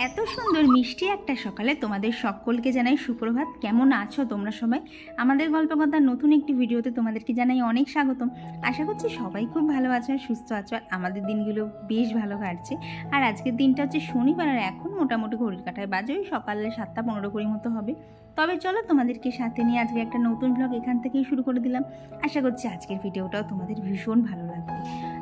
এত সুন্দর মিষ্টি একটা সকালে তোমাদের সকলকে জানাই সুপ্রভাত। কেমন আছো তোমরা সবাই? আমাদের গল্পকথার নতুন একটি ভিডিওতে তোমাদেরকে জানাই অনেক স্বাগতম। আশা করছি সবাই খুব ভালো আছো আর সুস্থ আছো, আর আমাদের দিনগুলো বেশ ভালো কাটছে। আর আজকের দিনটা হচ্ছে শনিবার, আর এখন মোটামুটি ঘড়ির কাঁটায় বাজে ওই সকালে 7:15 মতো হবে। তবে চলো তোমাদেরকে সাথে নিয়ে আজকে একটা নতুন ব্লগ এখান থেকেই শুরু করে দিলাম। আশা করছি আজকের ভিডিওটাও তোমাদের ভীষণ ভালো লাগবে।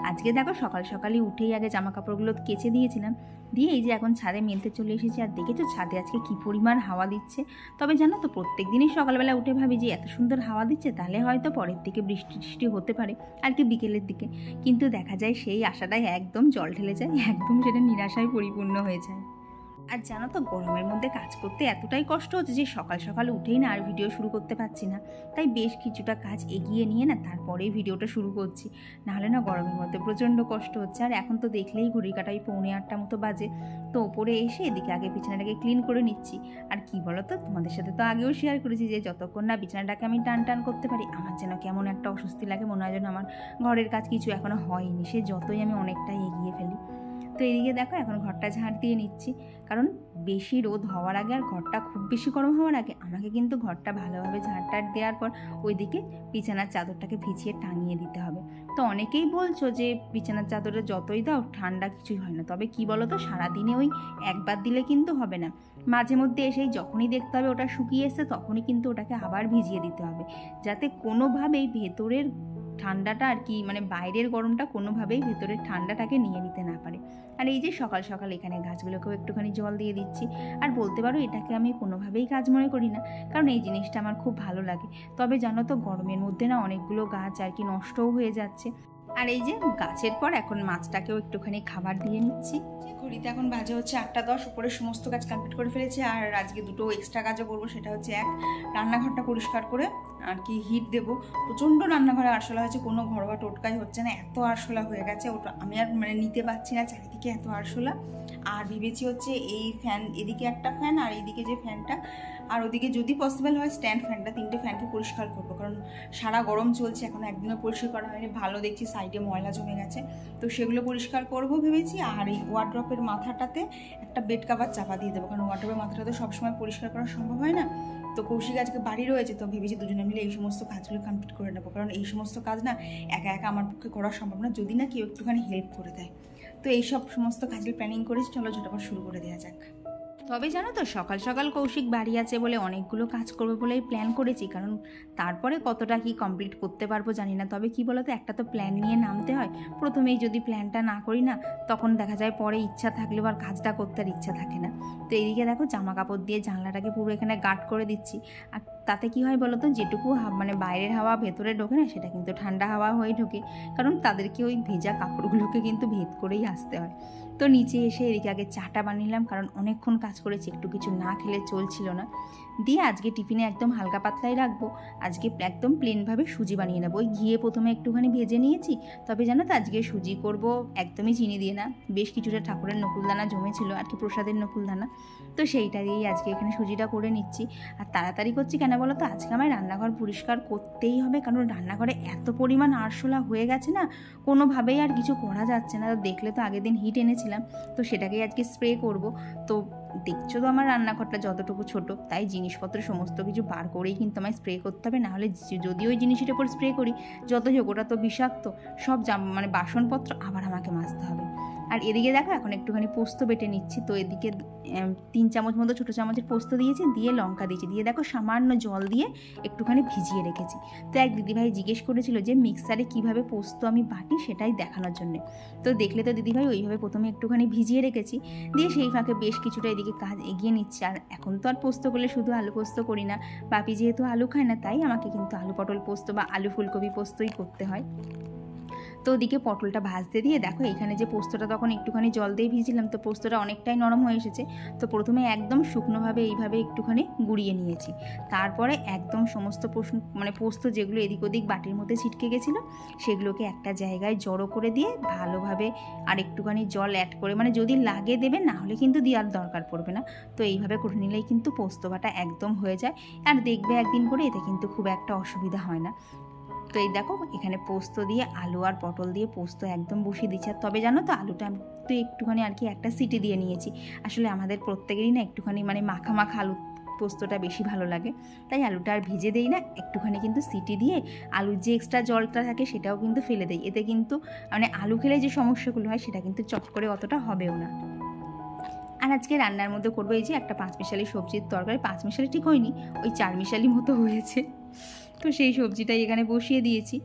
আজকে দেখো সকাল সকালই উঠেই আগে জামা কাপড়গুলো কেচে দিয়েছিলাম, দিয়ে এই যে এখন ছাদে মেলতে চলে এসেছি। আর দেখেছো ছাদে আজকে কী পরিমাণ হাওয়া দিচ্ছে। তবে জানো তো প্রত্যেক দিনই সকালবেলা উঠে ভাবি যে এত সুন্দর হাওয়া দিচ্ছে, তাহলে হয়তো পরের দিকে বৃষ্টি হতে পারে আর কি বিকেলের দিকে, কিন্তু দেখা যায় সেই আশাটাই একদম জল ঢেলে যায়, একদম সেটা নিরাশায় পরিপূর্ণ হয়ে যায়। আর জানো তো গরমের মধ্যে কাজ করতে এতটাই কষ্ট হচ্ছে যে সকাল সকাল উঠেই না আর ভিডিও শুরু করতে পারছি না। তাই বেশ কিছুটা কাজ এগিয়ে নিয়ে না তারপরেই ভিডিওটা শুরু করছি, নাহলে না গরমের মধ্যে প্রচণ্ড কষ্ট হচ্ছে। আর এখন তো দেখলেই ঘড়ি কাটাই 7:45 মতো বাজে। তো ওপরে এসে এদিকে আগে বিছানাটাকে ক্লিন করে নিচ্ছি। আর কি বলো তো, তোমাদের সাথে তো আগেও শেয়ার করেছি যে যতক্ষণ না বিছানাটাকে আমি টান করতে পারি আমার যেন কেমন একটা অস্বস্তি লাগে, মনে হয় যেন আমার ঘরের কাজ কিছু এখনও হয়নি, সে যতই আমি অনেকটাই এগিয়ে ফেলি। তো এদিকে দেখো এখন ঘরটা ঝাড় দিয়ে নিচ্ছি, কারণ বেশি রোদ হওয়ার আগে আর ঘরটা খুব বেশি গরম হওয়ার আগে আমাকে কিন্তু ঘরটা ভালোভাবে ঝাড় দেওয়ার পর ওইদিকে বিছানার চাদরটাকে ভিজিয়ে টাঙিয়ে দিতে হবে। তো অনেকেই বলছো যে বিছানার চাদরে যতই দাও ঠান্ডা কিছুই হয় না, তবে কি বলো তো, সারাদিনে ওই একবার দিলে কিন্তু হবে না, মাঝে মধ্যে এসেই যখনই দেখতে হবে ওটা শুকিয়ে এসছে তখনই কিন্তু ওটাকে আবার ভিজিয়ে দিতে হবে, যাতে কোনোভাবেই ভেতরের ঠান্ডাটা আর কি, মানে বাইরের গরমটা কোনোভাবেই ভেতরের ঠান্ডাটাকে নিয়ে নিতে না পারে। আর এই যে সকাল সকাল এখানে গাছগুলোকেও একটুখানি জল দিয়ে দিচ্ছি। আর বলতে পারো এটাকে আমি কোনোভাবেই কাজ মনে করি না, কারণ এই জিনিসটা আমার খুব ভালো লাগে। তবে জানো তো গরমের মধ্যে না অনেকগুলো গাছ আর কি নষ্টও হয়ে যাচ্ছে। আর এই যে গাছের পর এখন মাছটাকেও একটুখানি খাবার দিয়ে নিচ্ছি। ঘড়িতে এখন বাজে হচ্ছে 8:10, উপরে সমস্ত কাজ কমপ্লিট করে ফেলেছি। আর আজকে দুটো এক্সট্রা কাজও করবো, সেটা হচ্ছে এক, রান্নাঘরটা পরিষ্কার করে আর কি হিট দেবো। প্রচণ্ড রান্নাঘরে আরশোলা হয়েছে, কোনো ঘরোয়া টোটকাই হচ্ছে না, এত আরশোলা হয়ে গেছে ওটা আমি আর মানে নিতে পারছি না, চারিদিকে এত আরশোলা। আর ভেবেছি হচ্ছে এই ফ্যান, এদিকে একটা ফ্যান আর এইদিকে যে ফ্যানটা, আর ওদিকে যদি পসিবল হয় স্ট্যান্ড ফ্যানটা, 3টে ফ্যানকে পরিষ্কার করবো, কারণ সারা গরম চলছে, এখনও একদিনও পরিষ্কার করা হয়নি। ভালো দেখছি সাইডে ময়লা জমে গেছে, তো সেগুলো পরিষ্কার করবো ভেবেছি। আর এই ওয়ার্ড্রপের মাথাটাতে একটা বেড কাভার চাপা দিয়ে দেবো, কারণ ওয়ার্ড্রপের মাথাটা তো সবসময় পরিষ্কার করা সম্ভব হয় না। তো কৌশিক আজকে বাড়ি রয়েছে, তো ভেবেছি দুজনে মিলে এই সমস্ত কাজগুলো কমপ্লিট করে নেবো, কারণ এই সমস্ত কাজ না একা একা আমার পক্ষে করা সম্ভব না, যদি না কেউ একটুখানি হেল্প করে দেয়। তো এইসব সমস্ত কাজের প্ল্যানিং করেছি, চলো ঝটাপট শুরু করে দেওয়া যাক। তবে জানো তো সকাল সকাল কৌশিক বাড়ি আছে বলে অনেকগুলো কাজ করবে বলেই প্ল্যান করেছি, কারণ তারপরে কতটা কি কমপ্লিট করতে পারবো জানি না। তবে কি বলতো, একটা তো প্ল্যান নিয়ে নামতে হয়, প্রথমেই যদি প্ল্যানটা না করি না তখন দেখা যায় পরে ইচ্ছা থাকলেও আর কাজটা করতে আর ইচ্ছা থাকে না। তো এইদিকে দেখো জামা কাপড় দিয়ে জানলাটাকে পুরো এখানে গার্ড করে দিচ্ছি। আর তাতে কি হয় বলো তো, যেটুকু মানে বাইরের হাওয়া ভেতরে ঢোকে না সেটা কিন্তু ঠান্ডা হাওয়া হয়ে ঢোকে, কারণ তাদেরকে ওই ভেজা কাপড়গুলোকে কিন্তু ভেদ করেই আসতে হয়। তো নিচে এসে এদিকে আগে চাটা বানিলাম, কারণ অনেকক্ষণ কাজ করেছি, একটু কিছু না খেলে চলছিল না। দিয়ে আজকে টিফিনে একদম হালকা পাতলাই রাখবো, আজকে একদম প্লেনভাবে সুজি বানিয়ে নেবো। ওই ঘিয়ে প্রথমে একটুখানি ভেজে নিয়েছি, তবে জানো তো আজকে সুজি করব একদমই চিনি দিয়ে না, বেশ কিছুটা ঠাকুরের নকুলদানা জমেছিল আর কি, প্রসাদের নকুলদানা, তো সেইটা দিয়েই আজকে এখানে সুজিটা করে নিচ্ছি। আর তাড়াতাড়ি করছি কেন বলো তো, আজকে আমার রান্নাঘর পরিষ্কার করতেই হবে, কারণ রান্নাঘরে এত পরিমাণ আরশোলা হয়ে গেছে না, কোনোভাবেই আর কিছু করা যাচ্ছে না। তো দেখলে তো আগের দিন হিট এনেছিলাম, তো সেটাকেই আজকে স্প্রে করব। তো দেখছো তো আমার রান্নাঘরটা যতটুকু ছোট, তাই জিনিসপত্র সমস্ত কিছু বার করেই কিন্তু আমায় স্প্রে করতে হবে, নাহলে যদি ওই জিনিসটার উপর স্প্রে করি যতই হোক ওটা তো বিষাক্ত, সব মানে বাসনপত্র আবার আমাকে মাজতে হবে। আর এদিকে দেখো এখন একটুখানি পোস্ত বেটে নিচ্ছি। তো এদিকে 3 চামচ মতো ছোটো চামচের পোস্ত দিয়েছি, দিয়ে লঙ্কা দিয়েছি, দিয়ে দেখো সামান্য জল দিয়ে একটুখানি ভিজিয়ে রেখেছি। তো এক দিদিভাই জিজ্ঞেস করেছিল যে মিক্সারে কিভাবে পোস্ত আমি বাটি, সেটাই দেখানোর জন্যে। তো দেখলে তো দিদিভাই ওইভাবে প্রথমে একটুখানি ভিজিয়ে রেখেছি, দিয়ে সেই ফাঁকে বেশ কিছুটা এদিকে কাজ এগিয়ে নিচ্ছে। আর এখন তো আর পোস্ত করলে শুধু আলু পোস্ত করি না, বাপি যেহেতু আলু খায় না তাই আমাকে কিন্তু আলু পটল পোস্ত বা আলু ফুলকপি পোস্তই করতে হয়। তো ওদিকে পটলটা ভাজতে দিয়ে দেখো এখানে যে পোস্তটা তখন একটুখানি জল দিয়ে ভিজিলাম, তো পোস্তটা অনেকটাই নরম হয়ে এসেছে। তো প্রথমে একদম শুকনোভাবে এইভাবে একটুখানি গুঁড়িয়ে নিয়েছি, তারপরে একদম সমস্ত মানে পোস্ত যেগুলো এদিক ওদিক বাটির মধ্যে ছিটকে গেছিলো সেগুলোকে একটা জায়গায় জড়ো করে দিয়ে ভালোভাবে আর একটুখানি জল অ্যাড করে, মানে যদি লাগে দেবে, না হলে কিন্তু দেওয়ার দরকার পড়বে না। তো এইভাবে করে নিলেই কিন্তু পোস্ত বাটা একদম হয়ে যায়, আর দেখবে একদিন করে এতে কিন্তু খুব একটা অসুবিধা হয় না। তো এই দেখো এখানে পোস্ত দিয়ে আলু আর পটল দিয়ে পোস্ত একদম বসিয়ে দিচ্ছে। তবে জানো তো আলুটা তো একটুখানি আর কি একটা সিটি দিয়ে নিয়েছি। আসলে আমাদের প্রত্যেকেরই না একটুখানি মানে মাখা মাখা আলু পোস্তটা বেশি ভালো লাগে, তাই আলুটা আর ভেজে দেই না, একটুখানি কিন্তু সিটি দিয়ে আলুর যে এক্সট্রা জলটা থাকে সেটাও কিন্তু ফেলে দেই। এতে কিন্তু মানে আলু খেলে যে সমস্যাগুলো হয় সেটা কিন্তু চট করে অতটা হবেও না। আর আজকে রান্নার মধ্যে করবো এই যে একটা 5 মিশালি সবজির তরকারি। 5 মিশালি ঠিক হয়নি, ওই 4 মিশালি মতো হয়েছে। তো সেই সবজিটাই এখানে বসিয়ে দিয়েছি,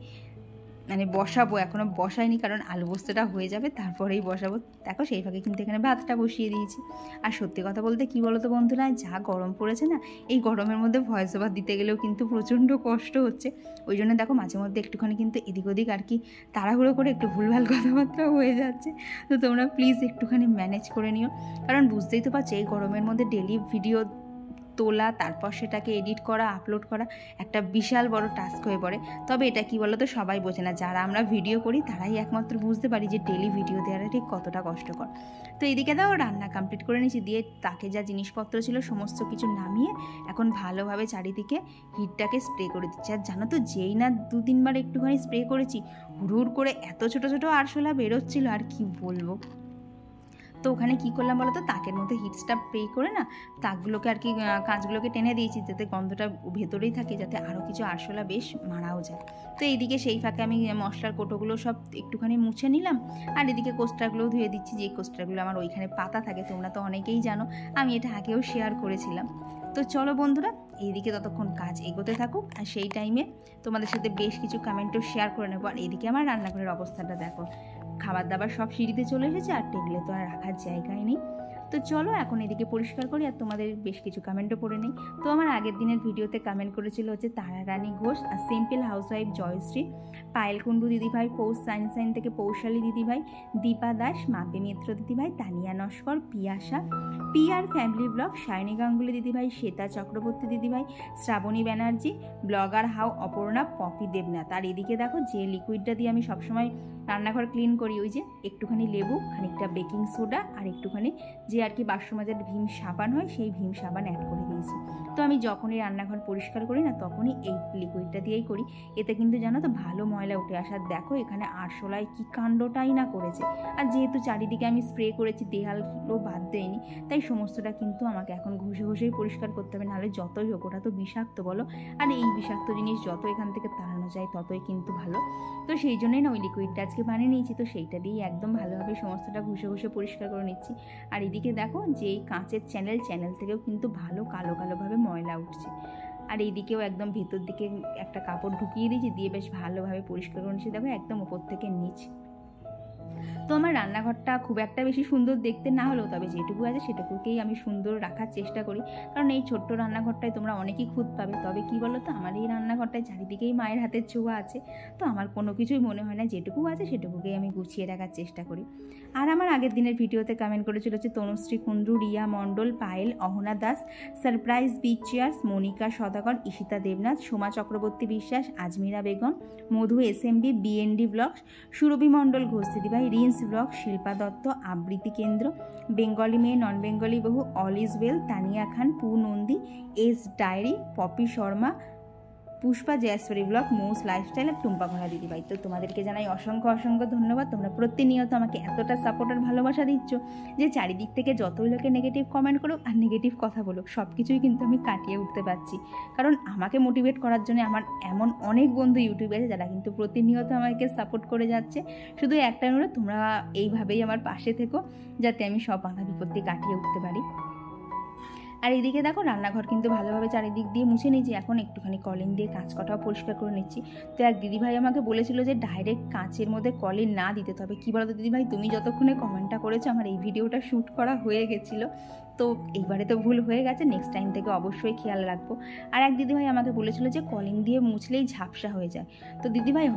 মানে বসাবো, এখনও বসাইনি কারণ আলু পোস্তটা হয়ে যাবে তারপরেই বসাবো। দেখো সেই ফাঁকে কিন্তু এখানে ভাতটা বসিয়ে দিয়েছি। আর সত্যি কথা বলতে কী বলো তো বন্ধুরা, যা গরম পড়েছে না, এই গরমের মধ্যে ভয়েস ওভার দিতে গেলেও কিন্তু প্রচণ্ড কষ্ট হচ্ছে। ওই জন্য দেখো মাঝে মধ্যে একটুখানি কিন্তু এদিক ওদিক আর কি তাড়াহুড়ো করে একটু ভুলভাল কথাবার্তাও হয়ে যাচ্ছে। তো তোমরা প্লিজ একটুখানি ম্যানেজ করে নিও, কারণ বুঝতেই তো পারছো এই গরমের মধ্যে ডেলি ভিডিও তোলা, তারপর সেটাকে এডিট করা, আপলোড করা একটা বিশাল বড় টাস্ক হয়ে পড়ে। তবে এটা কি বলো তো, সবাই বোঝে না, যারা আমরা ভিডিও করি তারাই একমাত্র বুঝতে পারি যে ডেলি ভিডিও দেওয়াটা ঠিক কতটা কষ্টকর। তো এইদিকে দাও রান্না কমপ্লিট করে নিয়েছি, দিয়ে তাকে যা জিনিসপত্র ছিল সমস্ত কিছু নামিয়ে এখন ভালোভাবে চারিদিকে হিটটাকে স্প্রে করে দিচ্ছি। আর জানো তো যেই না 2-3 বার একটুখানি স্প্রে করেছি, হুড় করে এত ছোটো ছোটো আরশোলা বেরোচ্ছিলো আর কি বলবো। তো ওখানে কী করলাম বলো তো, তাকের মধ্যে হিটসটা স্প্রে করে না তাকগুলোকে আর কি কাঁচগুলোকে টেনে দিয়েছি যাতে গন্ধটা ভেতরেই থাকে, যাতে আরও কিছু আরশোলা বেশ মারাও যায়। তো এইদিকে সেই ফাঁকে আমি মশলার কোটোগুলো সব একটুখানি মুছে নিলাম, আর এদিকে কোস্টারগুলোও ধুয়ে দিচ্ছি। যে কোস্টারগুলো আমার ওইখানে পাতা থাকে, তোমরা তো অনেকেই জানো, আমি এটা আগেও শেয়ার করেছিলাম। তো চলো বন্ধুরা এইদিকে ততক্ষণ কাজ এগোতে থাকুক, আর সেই টাইমে তোমাদের সাথে বেশ কিছু কমেন্টও শেয়ার করে নেবো। আর এইদিকে আমার রান্নাঘরের অবস্থাটা দেখো, খাবার দাবার সব সিঁড়িতে চলে এসেছে, আর টেবিলে তো আর রাখার জায়গায় নেই। তো চলো এখন এদিকে পরিষ্কার করি আর তোমাদের বেশ কিছু কমেন্টও পড়ে নিই। তো আমার আগের দিনের ভিডিওতে কমেন্ট করেছিল হচ্ছে তারা রানী ঘোষ, আর সিম্পল হাউসওয়াইফ জয়শ্রী, পায়েল কুণ্ডু দিদিভাই, পৌষ সাইন থেকে পৌশালী দিদিভাই, দীপা দাস, মাপি মিত্র দিদিভাই, Tania Naskar, Piyasa, PR family blog, Sayani Ganguly দিদিভাই, শ্বেতা চক্রবর্তী দিদিভাই, শ্রাবণী ব্যানার্জি, ব্লগার হাউ অপর্ণা, পপি দেবনাথ। আর এদিকে দেখো যে লিকুইডটা দিয়ে আমি সবসময় রান্নাঘর ক্লিন করি, ওই যে একটুখানি লেবু, খানিকটা বেকিং সোডা আর একটুখানি যে আর কি বাসন মাজার ভীম সাবান হয় সেই ভীম সাবান অ্যাড করে দিয়েছি। তো আমি যখনই রান্নাঘর পরিষ্কার করি না তখনই এই লিকুইডটা দিয়েই করি। এতে কিন্তু জানো তো ভালো ময়লা উঠে আসার। দেখো এখানে আরশোলায় কি কাণ্ডটাই না করেছে। আর যেহেতু চারিদিকে আমি স্প্রে করেছি, দেয়ালও বাদ দেয়নি, তাই সমস্তটা কিন্তু আমাকে এখন ঘষে ঘষেই পরিষ্কার করতে হবে, নাহলে যতই হোক ওটা তো বিষাক্ত বলো। আর এই বিষাক্ত জিনিস যত এখান থেকে তাড়ানো যায় ততই কিন্তু ভালো। তো সেই জন্যই না ওই লিকুইডটা আজকে বানিয়ে নিয়েছি। তো সেইটা দিয়ে একদম ভালোভাবে সমস্তটা ঘষে ঘষে পরিষ্কার করে নিচ্ছি। আর এদিকে দেখো যে এই কাঁচের চ্যানেল থেকেও কিন্তু ভালো কালো কালোভাবে ময়লা উঠছে। আর এইদিকেও একদম ভেতর দিকে একটা কাপড় ঢুকিয়ে দিয়েছি, দিয়ে বেশ ভালোভাবে পরিষ্কার করে নিচ্ছি। দেখো একদম ওপর থেকে নিচ। তো আমার রান্নাঘরটা খুব একটা বেশি সুন্দর দেখতে না হলেও তবে যেটুকু আছে সেটুকুকেই আমি সুন্দর রাখার চেষ্টা করি, কারণ এই ছোট্ট রান্নাঘরটায় তোমরা অনেকেই খুঁত পাবে। তবে কি বলো তো, আমার এই রান্নাঘরটায় চারিদিকেই মায়ের হাতের ছোঁয়া আছে, তো আমার কোনো কিছুই মনে হয় না, যেটুকু আছে সেটুকুকেই আমি গুছিয়ে রাখার চেষ্টা করি। আর আমার আগের দিনের ভিডিওতে কমেন্ট করেছিল হচ্ছে Tanushree Kundru, Riya Mondal, Payel, Ahana Das, surprise big cheers, Monika Sadagar, Ishita Debnath, Soma Chakraborty Biswas, Ajmira Begum, Madhu SMB, BND blogs, Surabhi Mondal Ghosh দিদিভাই, রিন্স ব্লগ, শিল্পা দত্ত, আবৃত্তি কেন্দ্র, বেঙ্গলি মেয়ে, নন বেঙ্গলি বহু, all is well, Tania Khan, পু Nandi, S diary, Popy Sharma, Pushpa Jayeshwari blog, মোস লাইফস্টাইল আর টুম্পা ঘোড়া দিদিভাই। তো তোমাদেরকে জানাই অসংখ্য অসংখ্য ধন্যবাদ। তোমরা প্রতিনিয়ত আমাকে এতটা সাপোর্ট আর ভালোবাসা দিচ্ছ যে চারিদিক থেকে যতই লোকে নেগেটিভ কমেন্ট করুক আর নেগেটিভ কথা বলুক, সব কিছুই কিন্তু আমি কাটিয়ে উঠতে পারছি। কারণ আমাকে মোটিভেট করার জন্য আমার এমন অনেক বন্ধু ইউটিউবে আছে যারা কিন্তু প্রতিনিয়ত আমাকে সাপোর্ট করে যাচ্ছে। শুধু একটা অনুরোধ, তোমরা এইভাবেই আমার পাশে থেকো যাতে আমি সব বাধা বিপত্তি কাটিয়ে উঠতে পারি। আর এদিকে দেখো রান্নাঘর কিন্তু ভালোভাবে চারিদিক দিয়ে মুছে নিয়েছি, এখন একটুখানি কলিন দিয়ে কাঁচ কটাও পরিষ্কার করে নিচ্ছি। তো এক দিদিভাই আমাকে বলেছিল যে ডাইরেক্ট কাঁচের মধ্যে কলিন না দিতে। তবে কী বলতো দিদিভাই, তুমি যতক্ষণে কমেন্টটা করেছো আমার এই ভিডিওটা শ্যুট করা হয়ে গেছিলো, তো এইবারে তো ভুল হয়ে গেছে, নেক্সট টাইম থেকে অবশ্যই খেয়াল রাখবো। আর এক দিদিভাই আমাকে বলেছিল যে কলিন দিয়ে মুছলেই ঝাপসা হয়ে যায়। তো দিদিভাই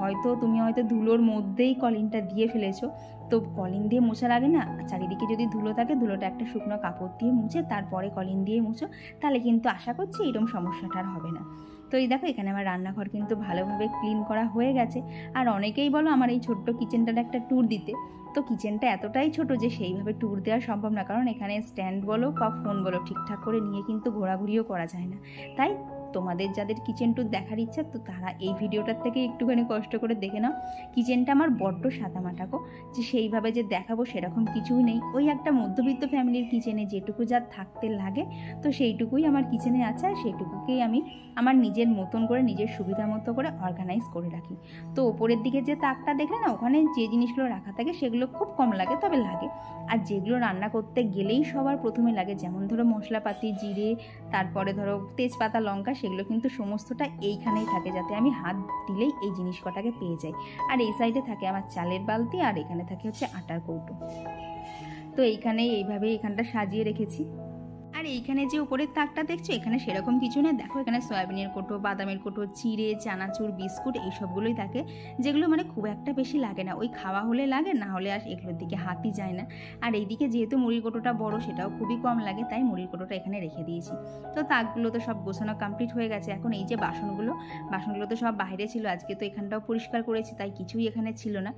তুমি হয়তো ধুলোর মধ্যেই কলিনটা দিয়ে ফেলেছো। তো কলিন দিয়ে মোছার আগে না চারিদিকে যদি ধুলো থাকে, ধুলোটা একটা শুকনো কাপড় দিয়ে মুছে তারপরে কলিন দিয়ে মুছো, তাহলে কিন্তু আশা করছি এরকম সমস্যাটা আর হবে না। তো এই দেখো এখানে আমার রান্নাঘর কিন্তু ভালোভাবে ক্লিন করা হয়ে গেছে। আর অনেকেই বলো আমার এই ছোট্ট কিচেনটার একটা ট্যুর দিতে, তো কিচেনটা এতটাই ছোট যে সেইভাবে ট্যুর দেওয়া সম্ভব না, কারণ এখানে স্ট্যান্ড বলো বা ফোন বলো ঠিকঠাক করে নিয়ে কিন্তু ঘোরাঘুরিও করা যায় না। তাই তোমাদের যাদের কিচেন ট্যুর দেখার ইচ্ছা তো তারা এই ভিডিওটার থেকে একটুখানি কষ্ট করে দেখে নাও। কিচেনটা আমার বড্ড সাদামাটাকো, যে সেইভাবে যে দেখাবো সেরকম কিছুই নেই। ওই একটা মধ্যবিত্ত ফ্যামিলির কিচেনে যেটুকু যা থাকতে লাগে তো সেইটুকুই আমার কিচেনে আছে, আর সেইটুকুকেই আমি আমার নিজের মতন করে নিজের সুবিধা মতো করে অর্গানাইজ করে রাখি। তো ওপরের দিকে যে তাকটা দেখলে না, ওখানে যে জিনিসগুলো রাখা থাকে সেগুলো খুব কম লাগে, তবে লাগে। আর যেগুলো রান্না করতে গেলেই সবার প্রথমে লাগে, যেমন ধরো মশলাপাতি, জিরে, তারপরে ধরো তেজপাতা, লঙ্কা, সেগুলো কিন্তু সমস্তটা এইখানেই থাকে, যাতে আমি হাত দিলেই এই জিনিস কটাকে পেয়ে যাই। আর এই সাইডে থাকে আমার চালের বালতি, আর এখানে থাকে হচ্ছে আটার কৌটো। তো এইখানে এইভাবে এখানটা সাজিয়ে রেখেছি। আর এইখানে যে উপরের তাকটা দেখছো, এখানে সেরকম কিছু না। দেখো এখানে সয়াবিনের কোটো, বাদামের কোটো, চিড়ে, চানাচুর, বিস্কুট, এইসবগুলোই থাকে, যেগুলো মানে খুব একটা বেশি লাগে না। ওই খাওয়া হলে লাগে, না হলে আর এগুলোর দিকে হাতই যায় না। আর এইদিকে যেহেতু মুড়ির কোটোটা বড়, সেটাও খুবই কম লাগে, তাই মুড়ির কোটোটা এখানে রেখে দিয়েছি। তো তাকগুলো তো সব গোছানো কমপ্লিট হয়ে গেছে। এখন এই যে বাসনগুলো তো সব বাইরে ছিল, আজকে তো এখানটাও পরিষ্কার করেছি, তাই কিছুই এখানে ছিল না।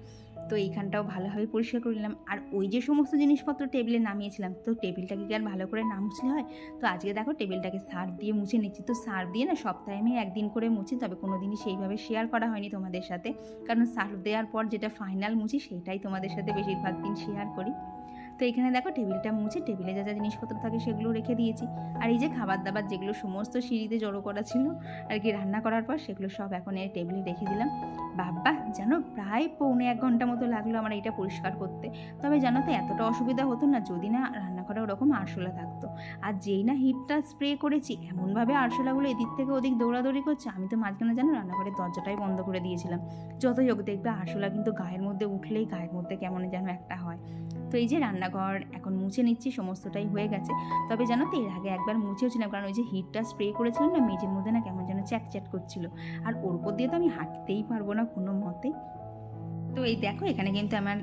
তো এইখানটাও ভালোভাবে পরিষ্কার করে নিলাম। আর ওই যে সমস্ত জিনিসপত্র টেবিলে নামিয়েছিলাম, তো টেবিলটাকে কি আর ভালো করে না মুছলে হয়? তো আজকে দেখো টেবিলটাকে সার্ফ দিয়ে মুছে নিচ্ছি। তো সার্ফ দিয়ে না সপ্তাহে আমি একদিন করে মুছি, তবে কোনো দিনই সেইভাবে শেয়ার করা হয়নি তোমাদের সাথে, কারণ সার্ফ দেওয়ার পর যেটা ফাইনাল মুছি সেইটাই তোমাদের সাথে বেশিরভাগ দিন শেয়ার করি। তো এখানে দেখো টেবিলটা মুছে টেবিলে যা যা জিনিসপত্র থাকে সেগুলো রেখে দিয়েছি। আর এই যে খাবার দাবার যেগুলো সমস্ত সিঁড়িতে জড়ো করা ছিল আর কি রান্না করার পর, সেগুলো সব এখন এই টেবিলে রেখে দিলাম। বাবা জানো, প্রায় 1.25 ঘন্টা মতো লাগলো আমার এটা পরিষ্কার করতে। তবে জানো তো এতটা অসুবিধা হতো না যদি না রান্নাঘরে ওরকম আরশোলা থাকতো। আর যেই না হিটটা স্প্রে করেছি, এমনভাবে আরশোলাগুলো এদিক থেকে ওদিক দৌড়াদৌড়ি করছে। আমি তো মাঝখানে জানো রান্নাঘরের দরজাটাই বন্ধ করে দিয়েছিলাম। যতই হোক দেখবে আরশোলা কিন্তু গায়ের মধ্যে উঠলেই গায়ের মধ্যে কেমন যেন একটা হয়। তো এই যে রান্নাঘর এখন মুছে নিচ্ছি, সমস্তটাই হয়ে গেছে। তবে জানো তো এর আগে একবার মুছেওছিলাম, কারণ ওই যে হিটটা স্প্রে করেছিলাম না, মেঝের মধ্যে না কেমন যেন চ্যাট করছিল। আর ওর উপর দিয়ে তো আমি হাঁটতেই পারবো না কোনো মতে। তো এই দেখো এখানে কিন্তু আমার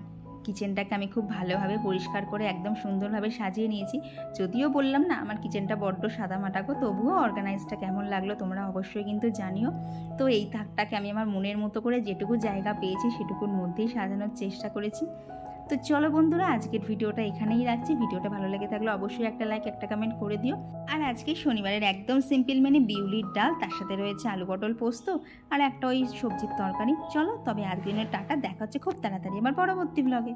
কিচেনটাকে আমি খুব ভালোভাবে পরিষ্কার করে একদম সুন্দরভাবে সাজিয়ে নিয়েছি। যদিও বললাম না আমার কিচেনটা বড্ড সাদামাটাকো, তবুও অর্গানাইজটা কেমন লাগলো তোমরা অবশ্যই কিন্তু জানিও। তো এই তাকটাকে আমি আমার মনের মতো করে যেটুকু জায়গা পেয়েছি সেটুকুর মধ্যেই সাজানোর চেষ্টা করেছি। তো চলো বন্ধুরা, আজকের ভিডিওটা এখানেই রাখছি। ভিডিওটা ভালো লেগে থাকলে অবশ্যই একটা লাইক, একটা কমেন্ট করে দিও। আর আজকে শনিবারের একদম সিম্পল মেনে বিউলির ডাল, তার সাথে রয়েছে আলু পটল পোস্ত আর একটা ওই সবজির তরকারি। চলো তবে আজকের টাটা, দেখা হচ্ছে খুব তাড়াতাড়ি আবার পরবর্তী ব্লগে।